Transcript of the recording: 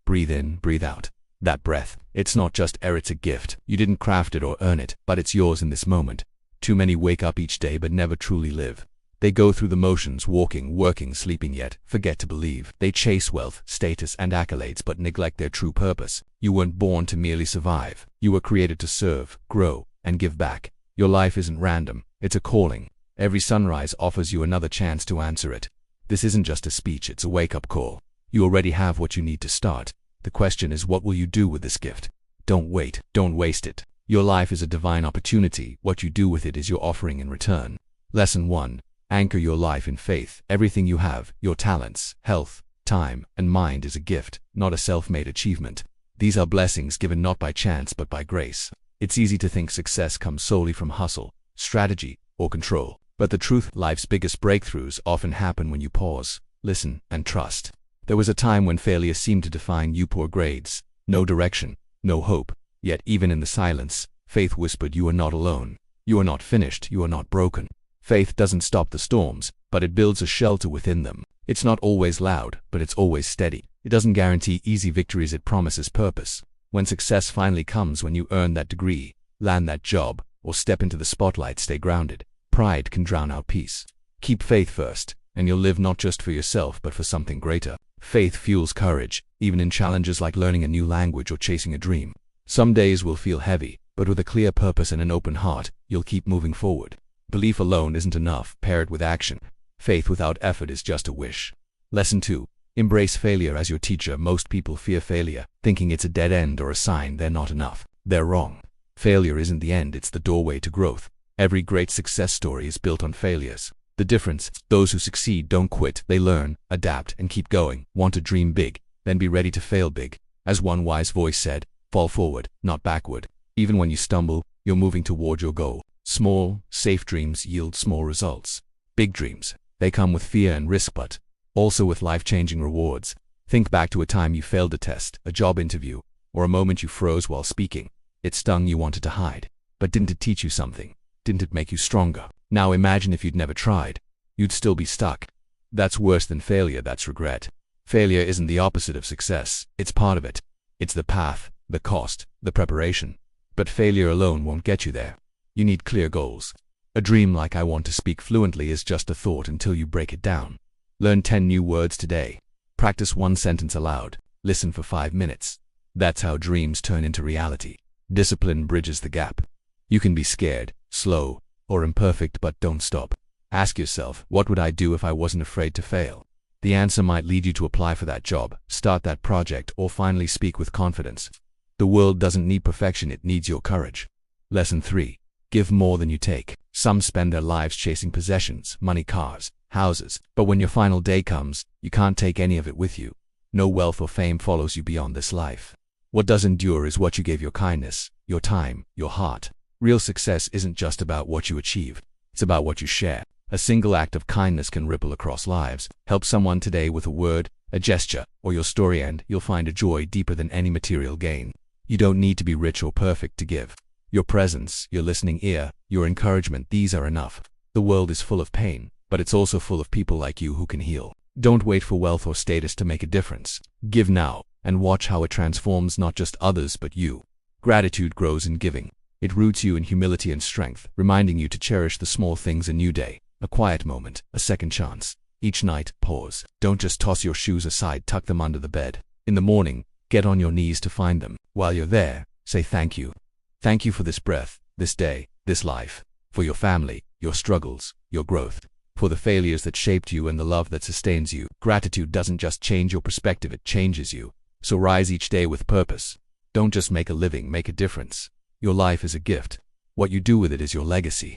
breathe in, breathe out. That breath, it's not just air, it's a gift. You didn't craft it or earn it, but it's yours in this moment. Too many wake up each day but never truly live. They go through the motions, walking, working, sleeping, yet forget to believe. They chase wealth, status, and accolades but neglect their true purpose. You weren't born to merely survive. You were created to serve, grow, and give back. Your life isn't random, it's a calling. Every sunrise offers you another chance to answer it. This isn't just a speech, it's a wake-up call. You already have what you need to start. The question is, what will you do with this gift? Don't wait, don't waste it. Your life is a divine opportunity. What you do with it is your offering in return. Lesson 1. Anchor your life in faith. Everything you have, your talents, health, time, and mind is a gift, not a self-made achievement. These are blessings given not by chance but by grace. It's easy to think success comes solely from hustle, strategy, or control. But the truth, life's biggest breakthroughs often happen when you pause, listen, and trust. There was a time when failure seemed to define you. Poor grades, no direction, no hope. Yet even in the silence, faith whispered, you are not alone. You are not finished, you are not broken. Faith doesn't stop the storms, but it builds a shelter within them. It's not always loud, but it's always steady. It doesn't guarantee easy victories, it promises purpose. When success finally comes, when you earn that degree, land that job, or step into the spotlight, stay grounded. Pride can drown out peace. Keep faith first, and you'll live not just for yourself but for something greater. Faith fuels courage, even in challenges like learning a new language or chasing a dream. Some days will feel heavy, but with a clear purpose and an open heart, you'll keep moving forward. Belief alone isn't enough, pair it with action. Faith without effort is just a wish. Lesson 2. Embrace failure as your teacher. Most people fear failure, thinking it's a dead end or a sign they're not enough. They're wrong. Failure isn't the end, it's the doorway to growth. Every great success story is built on failures. The difference, those who succeed don't quit, they learn, adapt, and keep going. Want to dream big? Then be ready to fail big. As one wise voice said, fall forward, not backward. Even when you stumble, you're moving toward your goal. Small, safe dreams yield small results. Big dreams, they come with fear and risk but also with life-changing rewards. Think back to a time you failed a test, a job interview, or a moment you froze while speaking. It stung, you wanted to hide. But didn't it teach you something? Didn't it make you stronger? Now imagine if you'd never tried. You'd still be stuck. That's worse than failure, that's regret. Failure isn't the opposite of success, it's part of it. It's the path, the cost, the preparation. But failure alone won't get you there. You need clear goals. A dream like I want to speak fluently is just a thought until you break it down. Learn 10 new words today. Practice 1 sentence aloud. Listen for 5 minutes. That's how dreams turn into reality. Discipline bridges the gap. You can be scared, slow, or imperfect, but don't stop. Ask yourself, what would I do if I wasn't afraid to fail? The answer might lead you to apply for that job, start that project, or finally speak with confidence. The world doesn't need perfection, it needs your courage. Lesson 3. Give more than you take. Some spend their lives chasing possessions, money, cars, houses, but when your final day comes, you can't take any of it with you. No wealth or fame follows you beyond this life. What does endure is what you gave: your kindness, your time, your heart. Real success isn't just about what you achieve, it's about what you share. A single act of kindness can ripple across lives. Help someone today with a word, a gesture, or your story, and you'll find a joy deeper than any material gain. You don't need to be rich or perfect to give. Your presence, your listening ear, your encouragement, these are enough. The world is full of pain, but it's also full of people like you who can heal. Don't wait for wealth or status to make a difference. Give now, and watch how it transforms not just others but you. Gratitude grows in giving. It roots you in humility and strength, reminding you to cherish the small things: a new day, a quiet moment, a second chance. Each night, pause. Don't just toss your shoes aside, tuck them under the bed. In the morning, get on your knees to find them. While you're there, say thank you. Thank you for this breath, this day, this life. For your family, your struggles, your growth. For the failures that shaped you and the love that sustains you. Gratitude doesn't just change your perspective, it changes you. So rise each day with purpose. Don't just make a living, make a difference. Your life is a gift. What you do with it is your legacy.